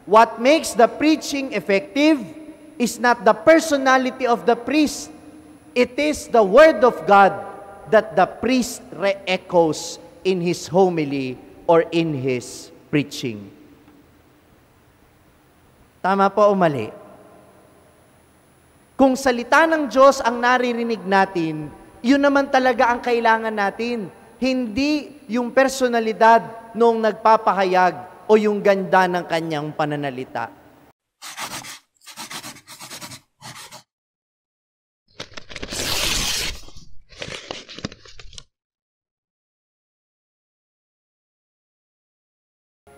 What makes the preaching effective is not the personality of the priest. It is the Word of God that the priest re-echoes in his homily or in his preaching. Tama po o mali? Kung salita ng Diyos ang naririnig natin, yun naman talaga ang kailangan natin. Hindi yung personalidad nung nagpapahayag o yung ganda ng kanyang pananalita.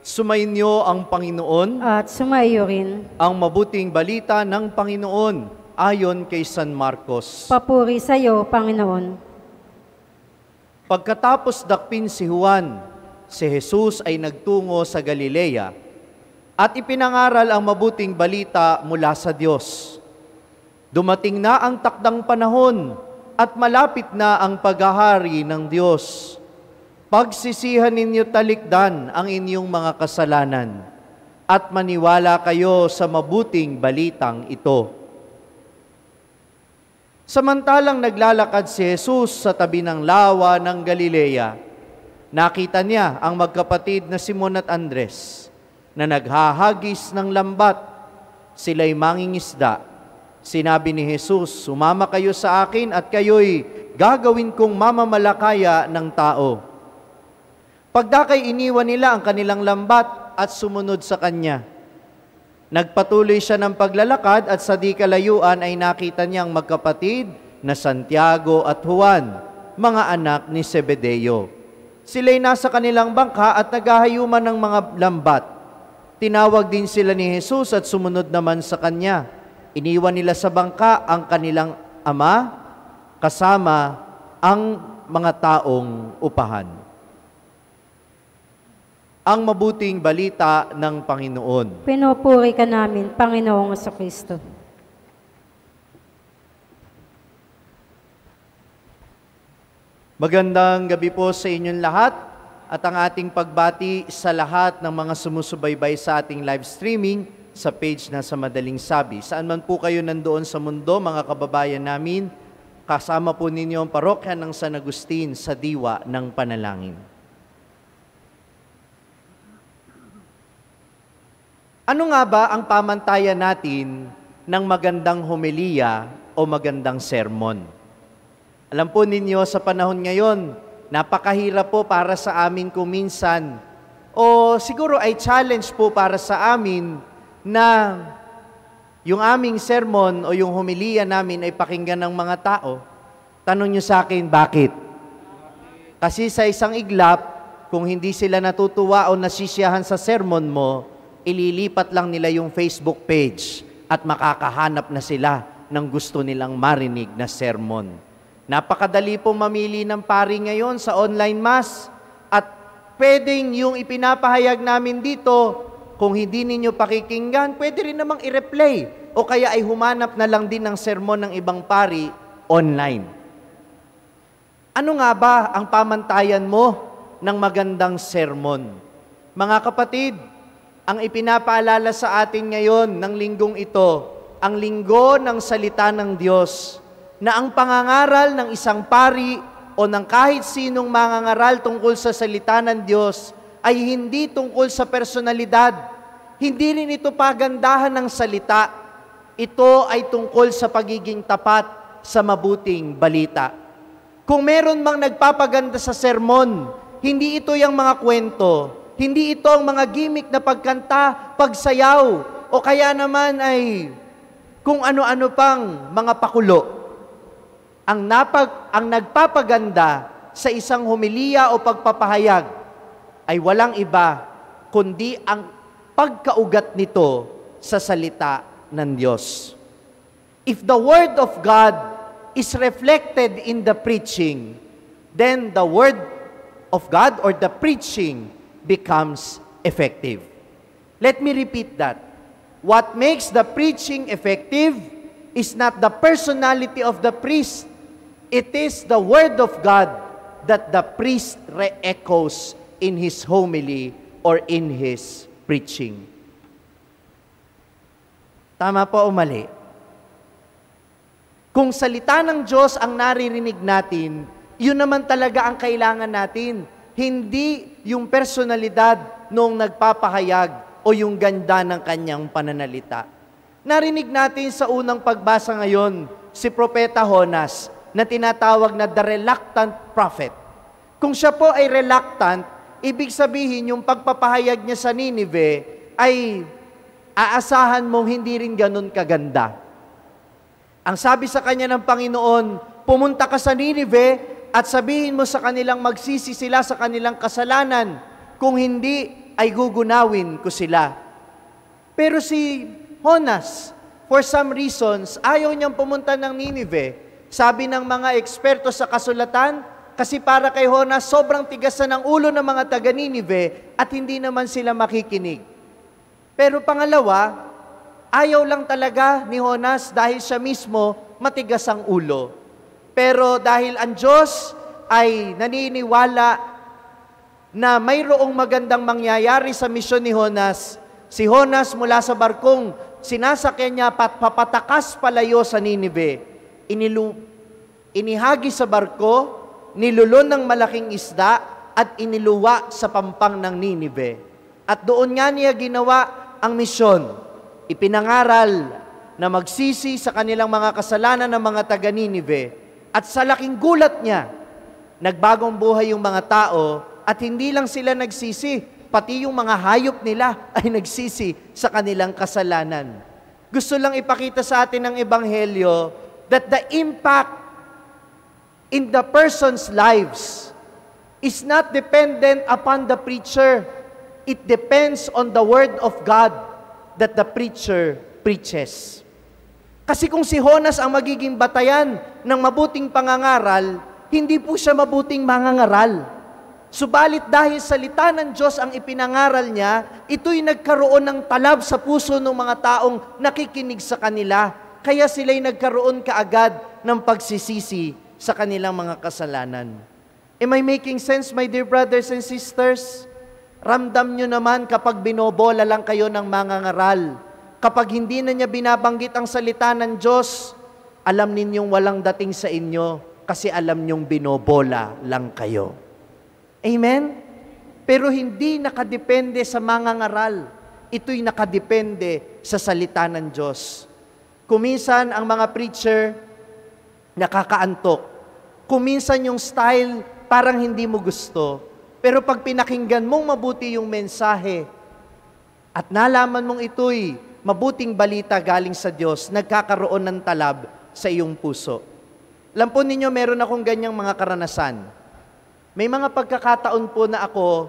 Sumainyo ang Panginoon at sumaiyo rin ang mabuting balita ng Panginoon ayon kay San Marcos. Papuri sa iyo, Panginoon. Pagkatapos dakpin si Juan, si Jesus ay nagtungo sa Galilea at ipinangaral ang mabuting balita mula sa Diyos. Dumating na ang takdang panahon at malapit na ang paghahari ng Diyos. Pagsisihan ninyo talikdan ang inyong mga kasalanan at maniwala kayo sa mabuting balitang ito. Samantalang naglalakad si Jesus sa tabi ng lawa ng Galilea, nakita niya ang magkapatid na Simon at Andres na naghahagis ng lambat. Sila'y mangingisda. Sinabi ni Jesus, "Sumama kayo sa akin at kayo'y gagawin kong mamamalakaya ng tao." Pagdakay iniwan nila ang kanilang lambat at sumunod sa Kanya. Nagpatuloy siya ng paglalakad at sa di kalayuan ay nakita niyang magkapatid na Santiago at Juan, mga anak ni Zebedeo. Sila'y nasa kanilang bangka at naghahayuman ng mga lambat. Tinawag din sila ni Jesus at sumunod naman sa Kanya. Iniwan nila sa bangka ang kanilang ama kasama ang mga taong upahan. Ang mabuting balita ng Panginoon. Pinupuri ka namin, Panginoong Jesucristo. Magandang gabi po sa inyong lahat at ang ating pagbati sa lahat ng mga sumusubaybay sa ating live streaming sa page na Sa Madaling Sabi. Saan man po kayo nandoon sa mundo, mga kababayan namin, kasama po ninyo ang parokya ng San Agustin sa diwa ng panalangin. Ano nga ba ang pamantayan natin ng magandang homilya o magandang sermon? Alam po ninyo, sa panahon ngayon, napakahirap po para sa amin kung minsan, o siguro ay challenge po para sa amin na yung aming sermon o yung homilya namin ay pakinggan ng mga tao. Tanong nyo sa akin, bakit? Kasi sa isang iglap, kung hindi sila natutuwa o nasisiyahan sa sermon mo, ililipat lang nila yung Facebook page at makakahanap na sila ng gusto nilang marinig na sermon. Napakadali pong mamili ng pari ngayon sa online mass at pwedeng yung ipinapahayag namin dito, kung hindi ninyo pakikinggan, pwede rin namang i-replay o kaya ay humanap na lang din ng sermon ng ibang pari online. Ano nga ba ang pamantayan mo ng magandang sermon? Mga kapatid, ang ipinapaalala sa atin ngayon ng linggong ito, ang linggo ng salita ng Diyos, na ang pangangaral ng isang pari o ng kahit sinong mangangaral tungkol sa salita ng Diyos ay hindi tungkol sa personalidad. Hindi rin ito pagandahan ng salita. Ito ay tungkol sa pagiging tapat sa mabuting balita. Kung meron mang nagpapaganda sa sermon, hindi ito yung mga kwento, hindi ito ang mga gimmick na pagkanta, pagsayaw, o kaya naman ay kung ano-ano pang mga pakulo. Ang nagpapaganda sa isang homilya o pagpapahayag ay walang iba kundi ang pagkaugat nito sa salita ng Diyos. If the Word of God is reflected in the preaching, then the Word of God or the preaching becomes effective. Let me repeat that. What makes the preaching effective is not the personality of the priest. It is the Word of God that the priest re-echoes in his homily or in his preaching. Tama po o mali? Kung salita ng Diyos ang naririnig natin, yun naman talaga ang kailangan natin. Hindi yung personalidad nung nagpapahayag o yung ganda ng kanyang pananalita. Narinig natin sa unang pagbasa ngayon, si Propeta Jonas, na tinatawag na the reluctant prophet. Kung siya po ay reluctant, ibig sabihin yung pagpapahayag niya sa Ninive ay aasahan mong hindi rin ganun kaganda. Ang sabi sa kanya ng Panginoon, pumunta ka sa Ninive at sabihin mo sa kanilang magsisi sila sa kanilang kasalanan. Kung hindi, ay gugunawin ko sila. Pero si Jonas, for some reasons, ayaw niyang pumunta ng Ninive. Sabi ng mga eksperto sa kasulatan, kasi para kay Jonas, sobrang tigas na ng ulo ng mga taga-Ninive at hindi naman sila makikinig. Pero pangalawa, ayaw lang talaga ni Jonas dahil siya mismo matigas ang ulo. Pero dahil ang Diyos ay naniniwala na mayroong magandang mangyayari sa misyon ni Jonas, si Jonas mula sa barkong sinasakyan niya papatakas palayo sa Ninive. Inihagi sa barko, nilulon ng malaking isda at iniluwa sa pampang ng Ninive. At doon nga niya ginawa ang misyon. Ipinangaral na magsisi sa kanilang mga kasalanan ng mga taga-Ninive. At sa laking gulat niya, nagbagong buhay yung mga tao at hindi lang sila nagsisi, pati yung mga hayop nila ay nagsisi sa kanilang kasalanan. Gusto lang ipakita sa atin ng Ebanghelyo that the impact in the person's lives is not dependent upon the preacher. It depends on the word of God that the preacher preaches. Kasi kung si Jonas ang magiging batayan ng mabuting pangangaral, hindi po siya mabuting mangangaral. Subalit dahil salita ng Diyos ang ipinangaral niya, ito'y nagkaroon ng talab sa puso ng mga taong nakikinig sa kanila. Kaya sila'y nagkaroon kaagad ng pagsisisi sa kanilang mga kasalanan. Am I making sense, my dear brothers and sisters? Ramdam nyo naman kapag binobola lang kayo ng mangangaral. Kapag hindi na niya binabanggit ang salita ng Diyos, alam ninyong walang dating sa inyo kasi alam nyong binobola lang kayo. Amen? Pero hindi nakadepende sa mangangaral. Ito'y nakadepende sa salita ng Diyos. Kuminsan ang mga preacher nakakaantok. Kuminsan yung style parang hindi mo gusto. Pero pag pinakinggan mong mabuti yung mensahe at nalaman mong ito'y mabuting balita galing sa Diyos, nagkakaroon ng talab sa iyong puso. Alam po ninyo, meron akong ganyang mga karanasan. May mga pagkakataon po na ako,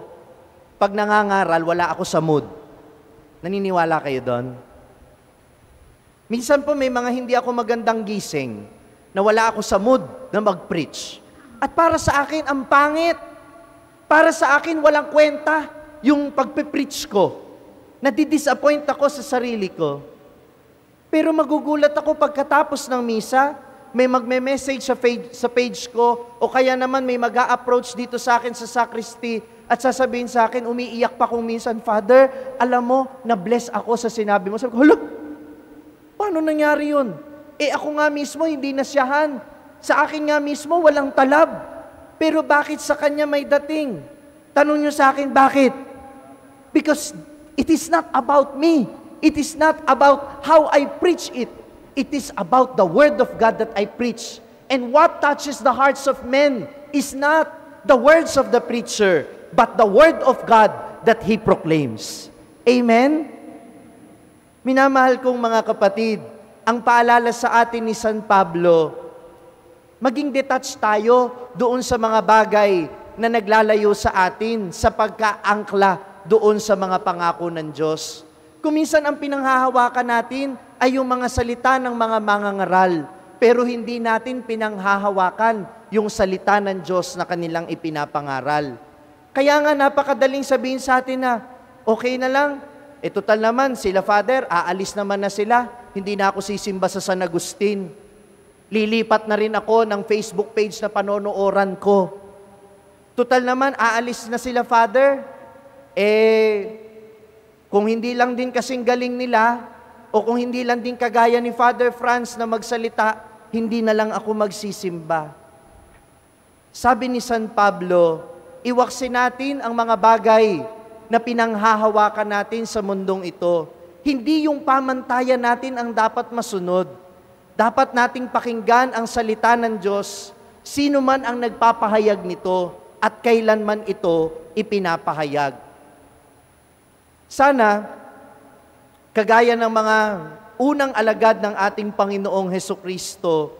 pag nangangaral, wala ako sa mood. Naniniwala kayo doon? Minsan po may mga hindi ako magandang gising na wala ako sa mood na mag-preach. At para sa akin, ang pangit. Para sa akin, walang kwenta yung pagpe-preach ko. Nadi-disappoint ako sa sarili ko. Pero magugulat ako pagkatapos ng misa, may magme-message sa page ko, o kaya naman may mag-a-approach dito sa akin sa sacristy at sasabihin sa akin, umiiyak pa kung minsan, Father, alam mo, na-bless ako sa sinabi mo. Sabi ko, hala, paano nangyari yun? Ako nga mismo, hindi nasiyahan. Sa akin nga mismo, walang talab. Pero bakit sa kanya may dating? Tanong nyo sa akin, bakit? Because it is not about me. It is not about how I preach it. It is about the Word of God that I preach. And what touches the hearts of men is not the words of the preacher, but the Word of God that he proclaims. Amen? Minamahal kong mga kapatid, ang paalala sa atin ni San Pablo, maging detached tayo doon sa mga bagay na naglalayo sa atin sa pagkaangkla doon sa mga pangako ng Diyos. Kung minsan ang pinanghahawakan natin ay yung mga salita ng mga mangangaral, pero hindi natin pinanghahawakan yung salita ng Diyos na kanilang ipinapangaral. Kaya nga napakadaling sabihin sa atin na, okay na lang, total naman, sila Father, aalis naman na sila, hindi na ako sisimba sa San Agustin. Lilipat na rin ako ng Facebook page na panonooran ko. Total naman, aalis na sila Father, kung hindi lang din kasing galing nila, O kung hindi lang din kagaya ni Father Franz na magsalita, hindi na lang ako magsisimba. Sabi ni San Pablo, iwaksin natin ang mga bagay na pinanghahawakan natin sa mundong ito. Hindi yung pamantayan natin ang dapat masunod. Dapat nating pakinggan ang salita ng Diyos, sino man ang nagpapahayag nito at kailanman ito ipinapahayag. Sana, kagaya ng mga unang alagad ng ating Panginoong Hesukristo,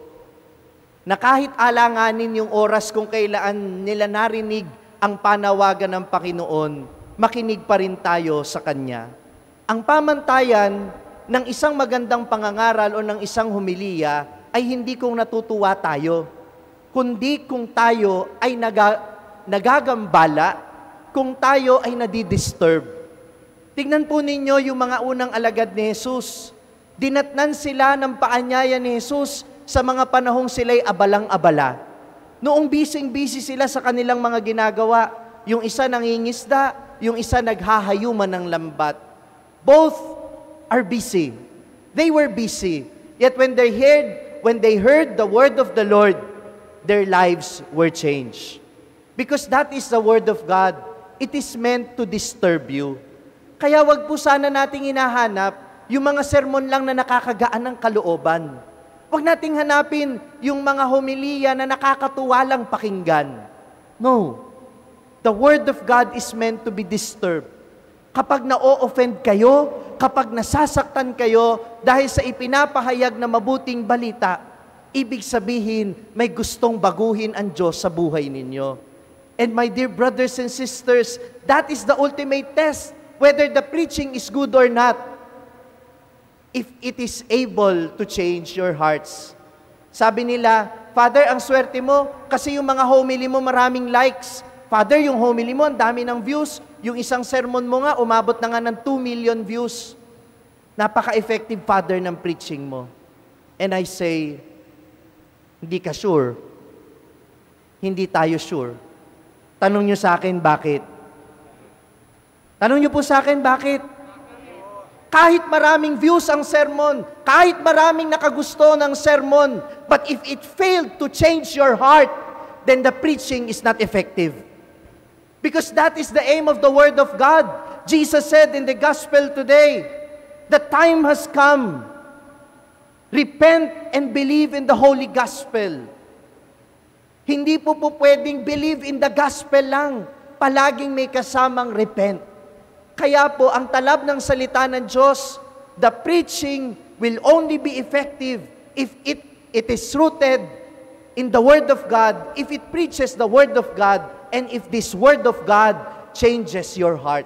na kahit alanganin yung oras kung kailan nila narinig ang panawagan ng Panginoon, makinig pa rin tayo sa Kanya. Ang pamantayan ng isang magandang pangangaral o ng isang homilya ay hindi kung natutuwa tayo, kundi kung tayo ay nagagambala, kung tayo ay nadidisturb. Tingnan po ninyo yung mga unang alagad ni Jesus. Dinatnan sila ng paanyaya ni Jesus sa mga panahong sila'y abalang-abala. Noong busy-busy sila sa kanilang mga ginagawa, yung isa nangingisda, yung isa naghahayuman ng lambat. Both are busy. They were busy. Yet when they heard the word of the Lord, their lives were changed. Because that is the word of God. It is meant to disturb you. Kaya wag po sana nating hinahanap yung mga sermon lang na nakakagaan ng kalooban. Huwag nating hanapin yung mga homilya na nakakatuwa lang pakinggan. No. The Word of God is meant to be disturbed. Kapag na-o-offend kayo, kapag nasasaktan kayo dahil sa ipinapahayag na mabuting balita, ibig sabihin may gustong baguhin ang Diyos sa buhay ninyo. And my dear brothers and sisters, that is the ultimate test, whether the preaching is good or not. If it is able to change your hearts. Sabi nila, Father, ang swerte mo kasi yung mga homily mo maraming likes. Father, yung homily mo, ang dami ng views. Yung isang sermon mo nga, umabot na nga ng 2 million views. Napaka-effective, Father, ng preaching mo. And I say, hindi ka sure. Hindi tayo sure. Tanong nyo sa akin, bakit? Tanong nyo po sa akin, bakit? Kahit maraming views ang sermon, kahit maraming nakagusto ng sermon, but if it failed to change your heart, then the preaching is not effective. Because that is the aim of the Word of God. Jesus said in the Gospel today, the time has come. Repent and believe in the Holy Gospel. Hindi po pwedeng believe in the Gospel lang. Palaging may kasamang repent. Kaya po, ang talab ng salita ng Diyos, the preaching will only be effective if it is rooted in the Word of God, if it preaches the Word of God, and if this Word of God changes your heart.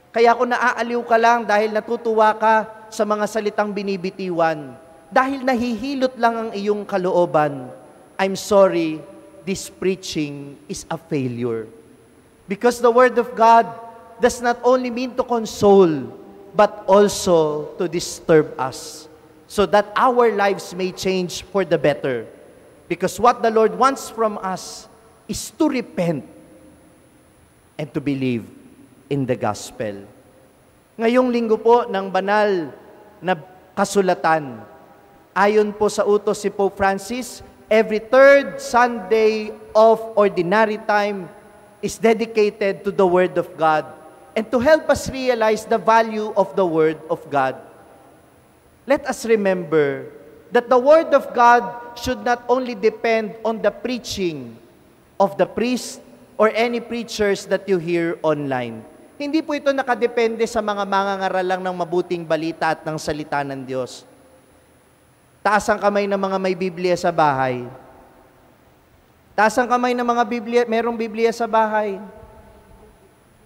Kaya kung naaaliw ka lang dahil natutuwa ka sa mga salitang binibitiwan, dahil nahihilot lang ang iyong kalooban, I'm sorry, this preaching is a failure. Because the Word of God does not only mean to console, but also to disturb us, so that our lives may change for the better. Because what the Lord wants from us is to repent and to believe in the gospel. Ngayong linggo po ng banal na kasulatan, ayon po sa utos si Pope Francis, every third Sunday of ordinary time is dedicated to the Word of God and to help us realize the value of the Word of God. Let us remember that the Word of God should not only depend on the preaching of the priest or any preachers that you hear online. Hindi po ito nakadepende sa mga mangangaral lang ng mabuting balita at ng salita ng Diyos. Taas ang kamay ng mga may Biblia sa bahay. Taas ang kamay ng mga Biblia, merong Biblia sa bahay.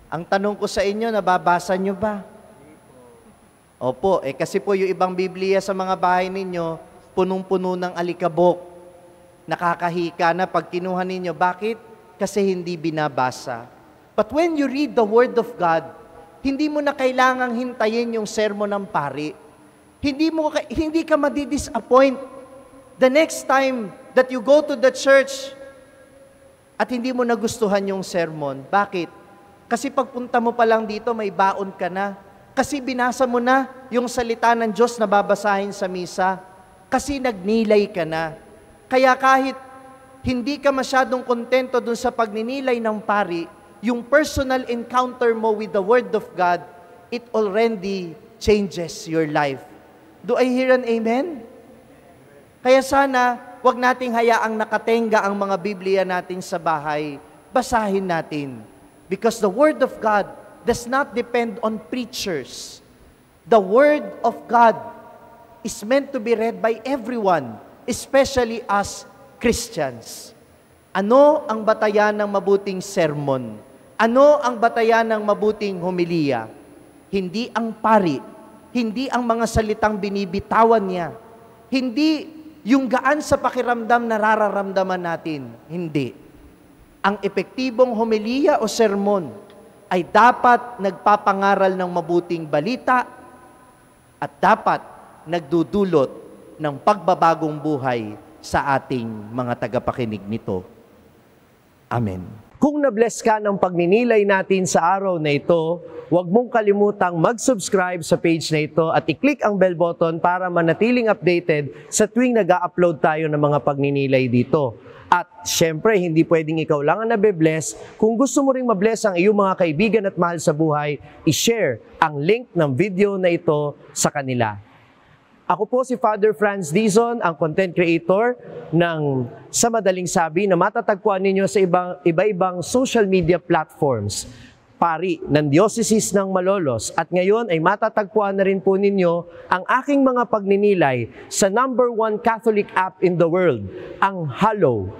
Ang tanong ko sa inyo, nababasa nyo ba? Opo, kasi po yung ibang Biblia sa mga bahay ninyo, punong-puno ng alikabok. Nakakahika na pag kinuha ninyo. Bakit? Kasi hindi binabasa. But when you read the Word of God, hindi mo na kailangang hintayin yung sermon ng pari. Hindi ka madi-disappoint the next time that you go to the church at hindi mo nagustuhan yung sermon. Bakit? Kasi pagpunta mo pa lang dito, may baon ka na. Kasi binasa mo na yung salita ng Diyos na babasahin sa misa. Kasi nagnilay ka na. Kaya kahit hindi ka masyadong kontento dun sa pagninilay ng pari, yung personal encounter mo with the Word of God, it already changes your life. Do I hear an amen? Kaya sana, wag nating hayaang nakatenga ang mga Biblia natin sa bahay. Basahin natin. Because the Word of God does not depend on preachers. The Word of God is meant to be read by everyone, especially us Christians. Ano ang batayan ng mabuting sermon? Ano ang batayan ng mabuting homilya? Hindi ang pari, hindi ang mga salitang binibitawan niya, hindi yung gaan sa pakiramdam na nararamdaman natin, hindi. Ang epektibong homilya o sermon ay dapat nagpapangaral ng mabuting balita at dapat nagdudulot ng pagbabagong buhay sa ating mga tagapakinig nito. Amen. Kung na-bless ka ng pagninilay natin sa araw na ito, huwag mong kalimutang mag-subscribe sa page na ito at i-click ang bell button para manatiling updated sa tuwing nag-upload tayo ng mga pagninilay dito. At syempre, hindi pwedeng ikaw lang ang nabe-bless. Kung gusto mo ring mabless ang iyong mga kaibigan at mahal sa buhay, i-share ang link ng video na ito sa kanila. Ako po si Father Franz Dizon, ang content creator ng Sa Madaling Sabi na matatagpuan ninyo sa iba-ibang social media platforms. Pari ng Diocese ng Malolos at ngayon ay matatagpuan na rin po ninyo ang aking mga pagninilay sa #1 Catholic app in the world, ang Hallow.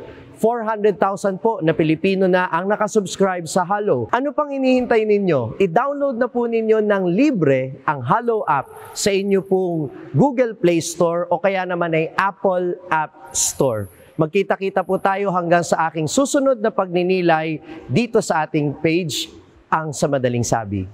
400,000 po na Pilipino na ang nakasubscribe sa Hallow. Ano pang hinihintay ninyo? I-download na po ninyo ng libre ang Hallow app sa inyo pong Google Play Store o kaya naman ay Apple App Store. Magkita-kita po tayo hanggang sa aking susunod na pagninilay dito sa ating page, ang Sa Madaling Sabi.